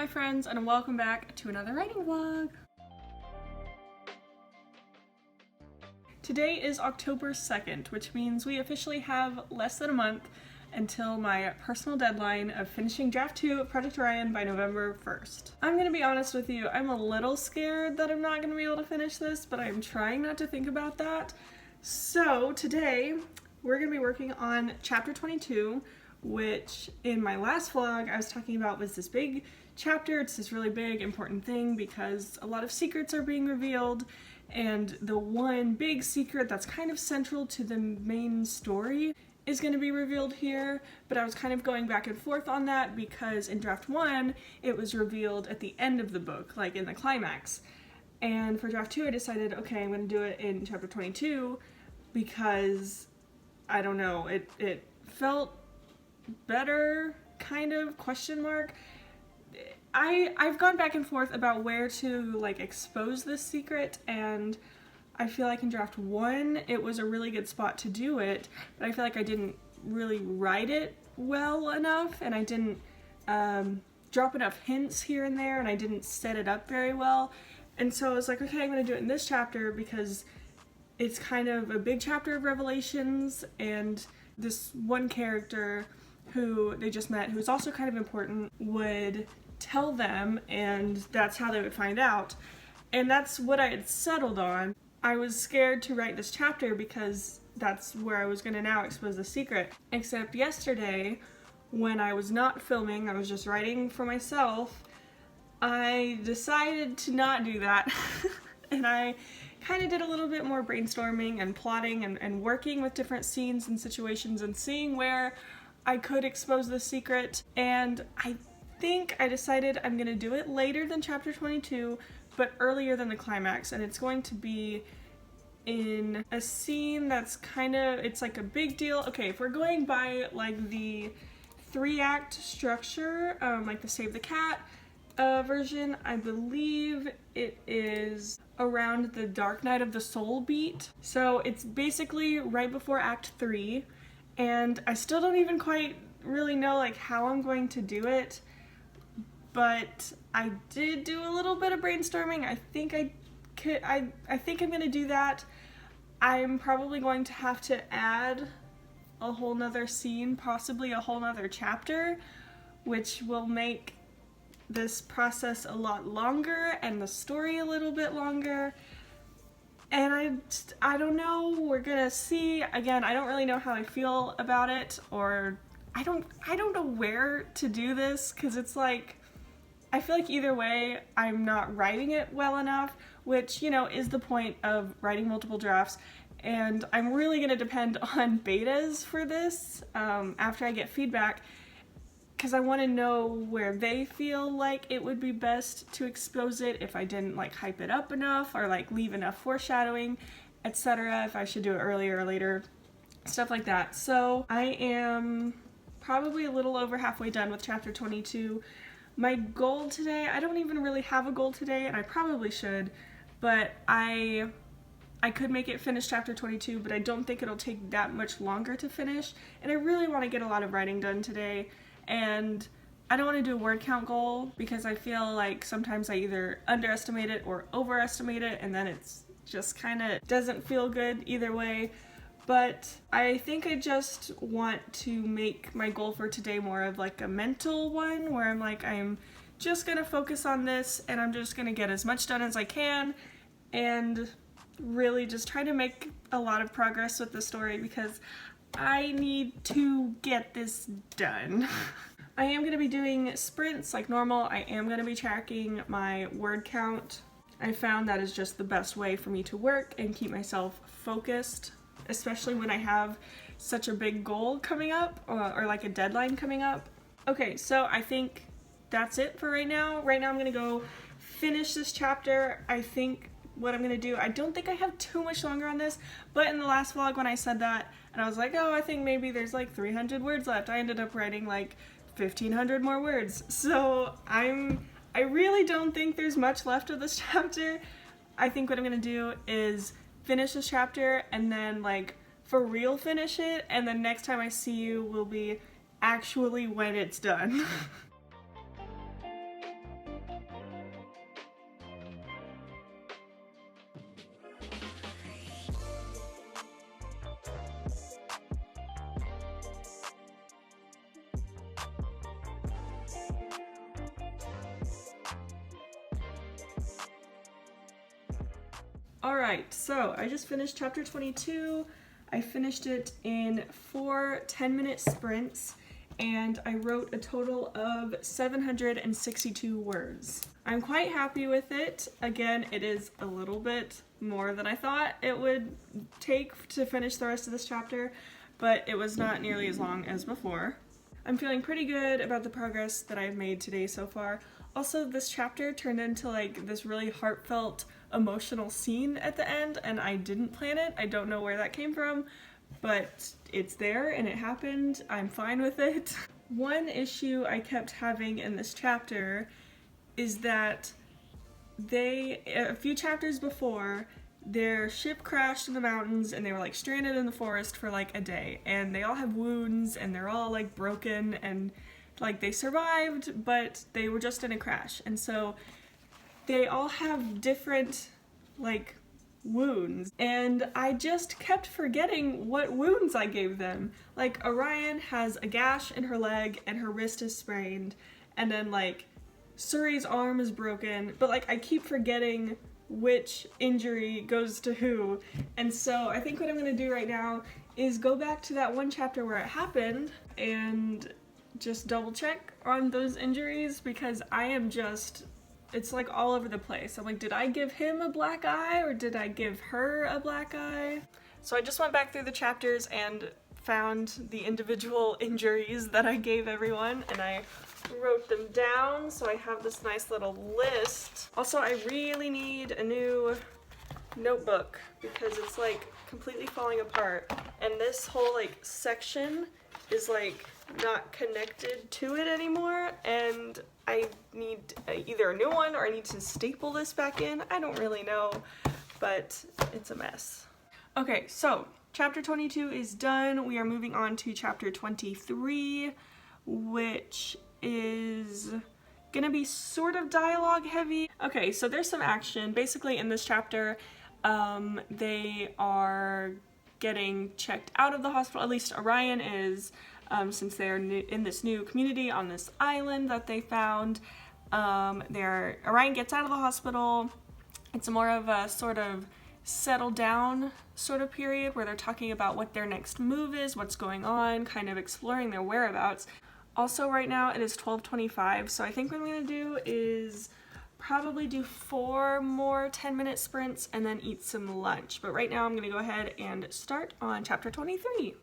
my friends, and welcome back to another writing vlog. Today is October 2nd, which means we officially have less than a month until my personal deadline of finishing draft 2 of Project Orion by November 1st. I'm gonna be honest with you, I'm a little scared that I'm not gonna be able to finish this, but I'm trying not to think about that. So today, we're gonna be working on chapter 22, which in my last vlog I was talking about was this big chapter. It's this really big important thing because a lot of secrets are being revealed, and the one big secret that's kind of central to the main story is going to be revealed here, but I was kind of going back and forth on that because in draft 1 it was revealed at the end of the book, like in the climax, and for draft 2 I decided, okay, I'm going to do it in chapter 22 because I don't know, it felt better, kind of, question mark. I've gone back and forth about where to like expose this secret, and I feel like in draft 1 it was a really good spot to do it, but I feel like I didn't really write it well enough, and I didn't drop enough hints here and there, and I didn't set it up very well. And so I was like, okay, I'm gonna do it in this chapter because it's kind of a big chapter of revelations, and this one character who they just met, who's also kind of important, would tell them, and that's how they would find out. And that's what I had settled on. I was scared to write this chapter because that's where I was gonna now expose the secret. Except yesterday, when I was not filming, I was just writing for myself, I decided to not do that. And I kind of did a little bit more brainstorming and plotting and working with different scenes and situations and seeing where I could expose the secret, and I think I decided I'm gonna do it later than chapter 22, but earlier than the climax, and it's going to be in a scene that's kind of, it's like a big deal. Okay, if we're going by like the 3-act structure, like the Save the Cat version, I believe it is around the Dark Night of the Soul beat. So it's basically right before Act 3. And I still don't even quite really know like how I'm going to do it, but I did do a little bit of brainstorming. I think I think I'm gonna do that. I'm probably going to have to add a whole nother scene, possibly a whole nother chapter, which will make this process a lot longer and the story a little bit longer. And I don't know, we're gonna see. Again, I don't really know how I feel about it, or I don't know where to do this, because it's like, I feel like either way I'm not writing it well enough, which, you know, is the point of writing multiple drafts, and I'm really gonna depend on betas for this after I get feedback, because I want to know where they feel like it would be best to expose it, if I didn't like hype it up enough or like leave enough foreshadowing, etc., if I should do it earlier or later, stuff like that. So I am probably a little over halfway done with chapter 22. My goal today, I don't even really have a goal today, and I probably should, but I could make it finish chapter 22, but I don't think it'll take that much longer to finish, and I really want to get a lot of writing done today. And I don't want to do a word count goal because I feel like sometimes I either underestimate it or overestimate it, and then it's just kind of doesn't feel good either way. But I think I just want to make my goal for today more of like a mental one, where I'm like, I'm just gonna focus on this and I'm just gonna get as much done as I can and really just try to make a lot of progress with the story because I need to get this done. I am going to be doing sprints like normal. I am going to be tracking my word count. I found that is just the best way for me to work and keep myself focused, especially when I have such a big goal coming up or like a deadline coming up. Okay, so I think that's it for right now. Right now I'm going to go finish this chapter. I think what I'm gonna do, I don't think I have too much longer on this, but in the last vlog when I said that and I was like, oh, I think maybe there's like 300 words left, I ended up writing like 1,500 more words. So I really don't think there's much left of this chapter. I think what I'm gonna do is finish this chapter and then like for real finish it, and then next time I see you will be actually when it's done. Alright, so I just finished chapter 22. I finished it in 4 10-minute sprints, and I wrote a total of 762 words. I'm quite happy with it. Again, it is a little bit more than I thought it would take to finish the rest of this chapter, but it was not nearly as long as before. I'm feeling pretty good about the progress that I've made today so far. Also, this chapter turned into like this really heartfelt, emotional scene at the end, and I didn't plan it. I don't know where that came from, but it's there and it happened. I'm fine with it. One issue I kept having in this chapter is that a few chapters before, their ship crashed in the mountains and they were like stranded in the forest for like a day, and they all have wounds and they're all like broken and like they survived, but they were just in a crash, and so they all have different like wounds, and I just kept forgetting what wounds I gave them. Like Orion has a gash in her leg and her wrist is sprained, and then like Suri's arm is broken, but like I keep forgetting which injury goes to who, and so I think what I'm gonna do right now is go back to that one chapter where it happened and just double check on those injuries, because I am just, it's like all over the place. I'm like, did I give him a black eye or did I give her a black eye? So I just went back through the chapters and found the individual injuries that I gave everyone, and I wrote them down, so I have this nice little list. Also, I really need a new notebook because it's like completely falling apart, and this whole like section is like not connected to it anymore, and I need either a new one or I need to staple this back in. I don't really know, but it's a mess. Okay, so chapter 22 is done. We are moving on to chapter 23, which is gonna be sort of dialogue heavy. Okay, so there's some action. Basically in this chapter, they are getting checked out of the hospital, at least Orion is, since they're in this new community on this island that they found. Orion gets out of the hospital. It's more of a sort of settle down sort of period where they're talking about what their next move is, what's going on, kind of exploring their whereabouts. Also right now it is 12:25, so I think what I'm gonna do is probably do 4 more 10-minute sprints and then eat some lunch. But right now I'm gonna go ahead and start on chapter 23.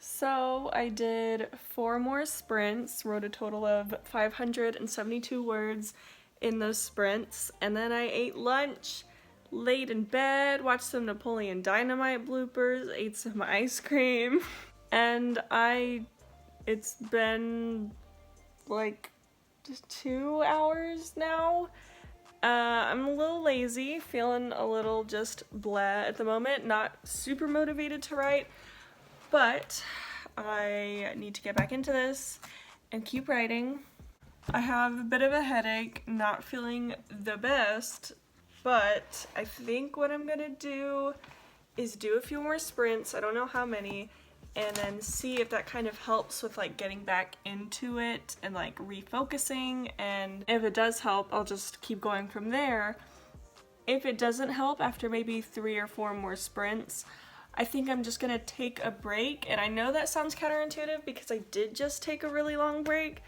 So I did 4 more sprints, wrote a total of 572 words in those sprints, and then I ate lunch, laid in bed, watched some Napoleon Dynamite bloopers, ate some ice cream, and it's been like just 2 hours now. I'm a little lazy, feeling a little just blah at the moment, not super motivated to write, but I need to get back into this and keep writing. I have a bit of a headache, not feeling the best, but I think what I'm gonna do is do a few more sprints, I don't know how many, and then see if that kind of helps with like getting back into it and like refocusing, and if it does help, I'll just keep going from there. If it doesn't help after maybe 3 or 4 more sprints, I think I'm just gonna take a break, and I know that sounds counterintuitive because I did just take a really long break,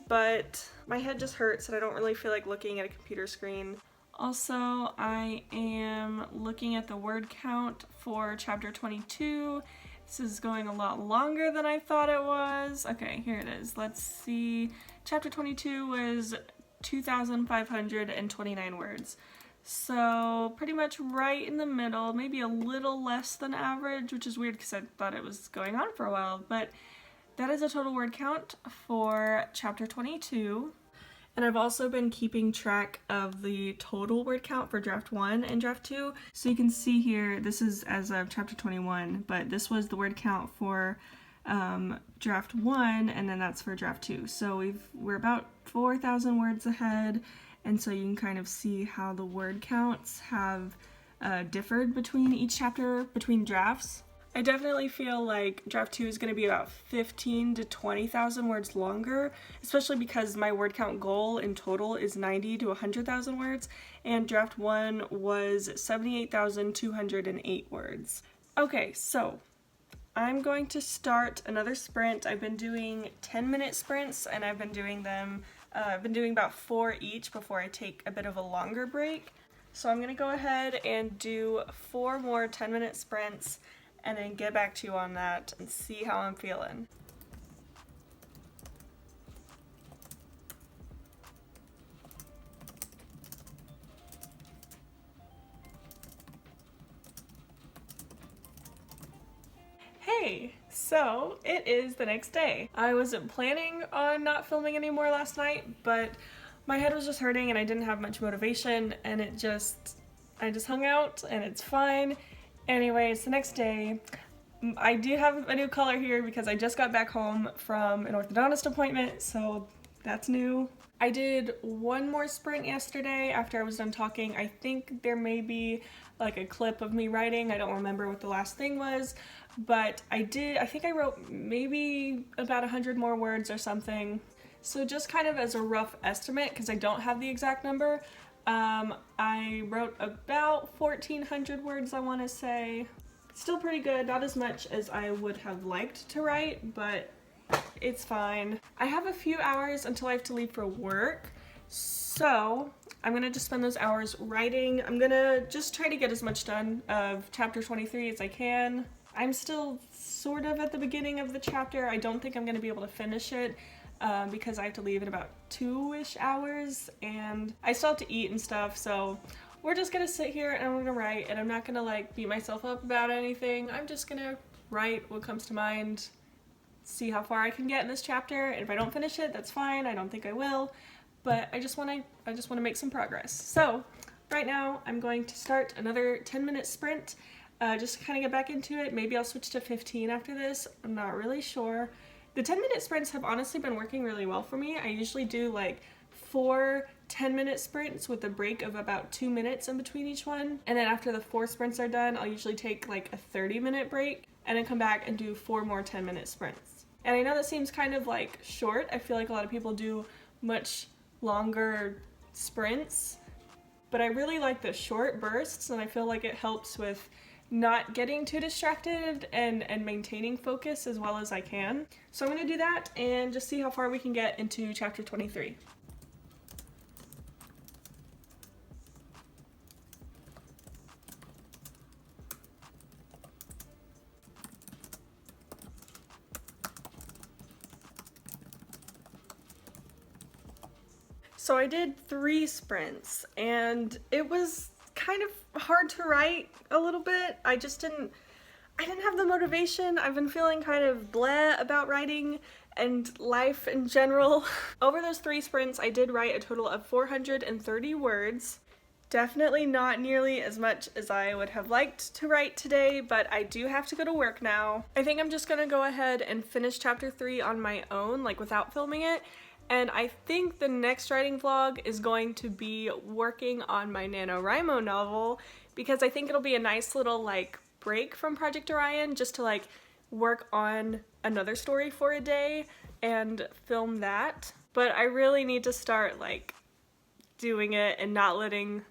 but my head just hurts and I don't really feel like looking at a computer screen. Also, I am looking at the word count for chapter 22. This is going a lot longer than I thought it was. Okay, here it is. Let's see. Chapter 22 was 2,529 words. So pretty much right in the middle, maybe a little less than average, which is weird because I thought it was going on for a while, but that is a total word count for chapter 22. And I've also been keeping track of the total word count for draft 1 and draft 2. So you can see here, this is as of chapter 21, but this was the word count for draft 1, and then that's for draft 2. So we're about 4,000 words ahead, and so you can kind of see how the word counts have differed between each chapter, between drafts. I definitely feel like draft 2 is going to be about 15 to 20,000 words longer, especially because my word count goal in total is 90 to 100,000 words, and draft 1 was 78,208 words. Okay, so I'm going to start another sprint. I've been doing 10-minute sprints, and I've been doing them, I've been doing about 4 each before I take a bit of a longer break. So I'm going to go ahead and do 4 more 10-minute sprints, and then get back to you on that and see how I'm feeling. Hey, so it is the next day. I wasn't planning on not filming anymore last night, but my head was just hurting and I didn't have much motivation, and I just hung out, and it's fine. Anyway, it's the next day. I do have a new color here because I just got back home from an orthodontist appointment, so that's new. I did 1 more sprint yesterday after I was done talking. I think there may be like a clip of me writing. I don't remember what the last thing was, but I think I wrote maybe about 100 more words or something. So just kind of as a rough estimate, because I don't have the exact number, I wrote about 1,400 words, I want to say. Still pretty good, not as much as I would have liked to write, but it's fine. I have a few hours until I have to leave for work, so I'm gonna just spend those hours writing. I'm gonna just try to get as much done of chapter 23 as I can. I'm still sort of at the beginning of the chapter. I don't think I'm gonna be able to finish it, because I have to leave in about 2-ish hours, and I still have to eat and stuff, so we're just gonna sit here and we're gonna write, and I'm not gonna like beat myself up about anything. I'm just gonna write what comes to mind, see how far I can get in this chapter, and if I don't finish it, that's fine. I don't think I will, but I just wanna make some progress. So right now I'm going to start another 10-minute sprint, just to kind of get back into it. Maybe I'll switch to 15 after this. I'm not really sure. The 10-minute sprints have honestly been working really well for me. I usually do like 4 10-minute sprints with a break of about 2 minutes in between each one. And then after the 4 sprints are done, I'll usually take like a 30-minute break and then come back and do 4 more 10-minute sprints. And I know that seems kind of like short. I feel like a lot of people do much longer sprints, but I really like the short bursts, and I feel like it helps with not getting too distracted and maintaining focus as well as I can. So I'm going to do that and just see how far we can get into chapter 23. So I did 3 sprints, and it was kind of hard to write a little bit. I didn't have the motivation. I've been feeling kind of bleh about writing and life in general. Over those 3 sprints, I did write a total of 430 words. Definitely not nearly as much as I would have liked to write today, but I do have to go to work now. I think I'm just gonna go ahead and finish chapter 3 on my own, like without filming it. And I think the next writing vlog is going to be working on my NaNoWriMo novel, because I think it'll be a nice little like break from Project Orion just to like work on another story for a day and film that. But I really need to start like doing it and not letting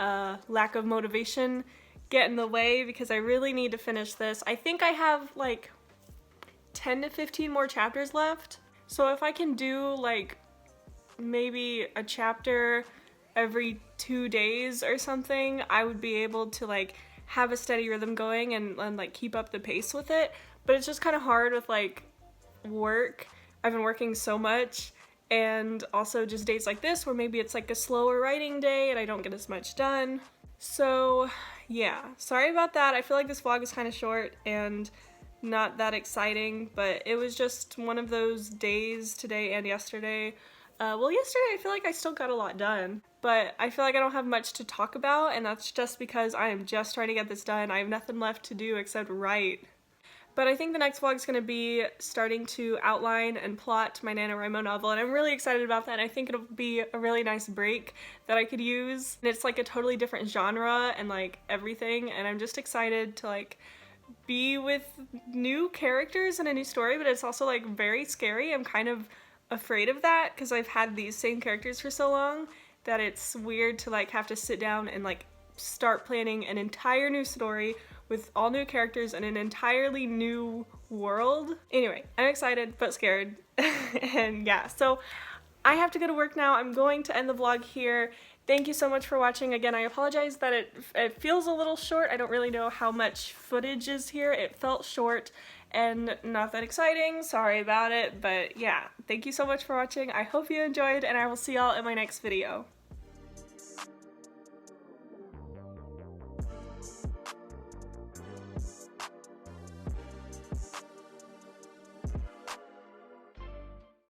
lack of motivation get in the way, because I really need to finish this. I think I have like 10 to 15 more chapters left. So if I can do like maybe a chapter every 2 days or something, I would be able to like have a steady rhythm going and like keep up the pace with it. But it's just kind of hard with like work. I've been working so much, and also just days like this where maybe it's like a slower writing day and I don't get as much done. So yeah, sorry about that. I feel like this vlog is kind of short and not that exciting, but it was just one of those days today and yesterday. Well, yesterday I feel like I still got a lot done, but I feel like I don't have much to talk about, and that's just because I am just trying to get this done. I have nothing left to do except write. But I think the next vlog is going to be starting to outline and plot my NaNoWriMo novel, and I'm really excited about that. I think it'll be a really nice break that I could use. And it's like a totally different genre and like everything, and I'm just excited to like be with new characters and a new story, but it's also like very scary. I'm kind of afraid of that because I've had these same characters for so long that it's weird to like have to sit down and like start planning an entire new story with all new characters and an entirely new world. Anyway, I'm excited but scared. And yeah, so I have to go to work now. I'm going to end the vlog here. Thank you so much for watching. Again, I apologize that it feels a little short. I don't really know how much footage is here. It felt short and not that exciting. Sorry about it, but yeah, thank you so much for watching. I hope you enjoyed, and I will see y'all in my next video.